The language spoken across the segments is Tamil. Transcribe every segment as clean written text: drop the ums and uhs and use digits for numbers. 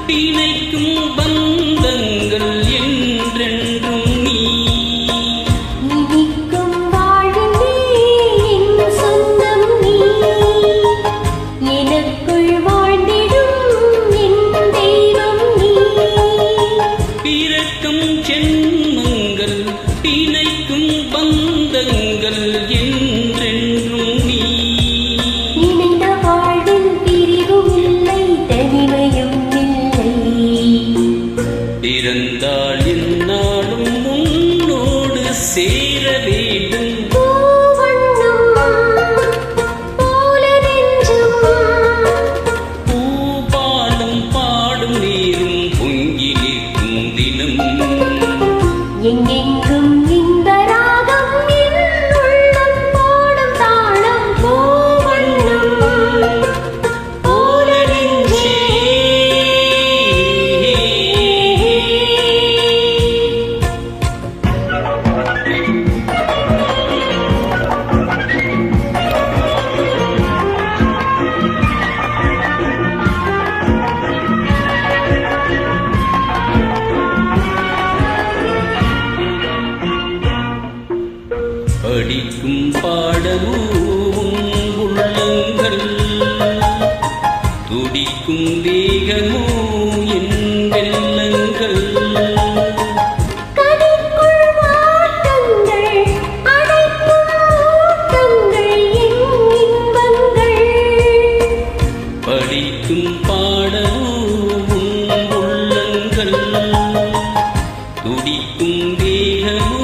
பிணைக்கும் பந்தங்கள் என்றென்றும் நீ இனிக்கும் வாழ்விலே என் சொந்தம் நீ எனக்குள் வாழ்ந்திடும் என் தெய்வம் நீ பிறக்கும் ஜென்மங்கள் பிணைக்கும் பந்தங்கள் என்றென்றும் நீ இணைந்த வாழ்வில் பிரிவும் இல்லை தனிமையும் இல்லை பிறந்தால் என்னாலும் உன்னோடு சேர வேண்டும் பூவண்ணம் போல நெஞ்சம் பூபாலம் பாடும் நீரும் பொங்கி நிற்கும் தினம் எங்கெங்கும் இந்த ராகம் என் உள்ளம் போடும் தாளம் பூவண்ணம் போல நெஞ்சே படிக்கும் பாடமும் உள்ளங்கள் துடிக்கும் வேகமோ என் வெள்ளங்கள் கதிக்குள் வாட்டங்கள் அடைக்கும் ஊட்டங்கள் என் இன்பங்கள் படிக்கும் பாடமும் உள்ளங்கள் துடிக்கும் வேகமோ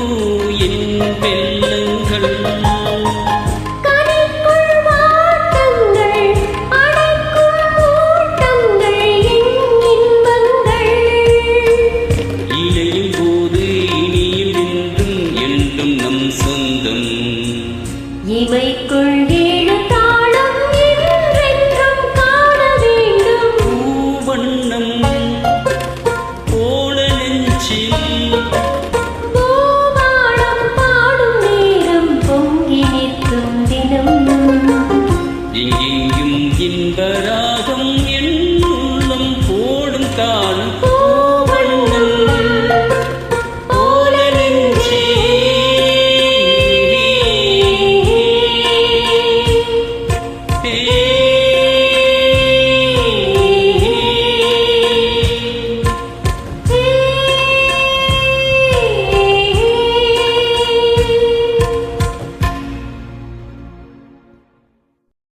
என் வெள்ளங்கள் கதிக்குள் வாட்டங்கள் அடைக்கும் ஊட்டங்கள் என் இன்பங்கள் இணையும் போது இனியும் என்றும் நம் சொந்தம் இமைக்குள் ஏழு தாளம் என்றென்றும் காண வேண்டும் பூவண்ணம் போல நெஞ்சில் பூவாளம் பாடும் நேரம் பொங்கி நிற்கும் தினம் எங்கெங்கும் இன்பரா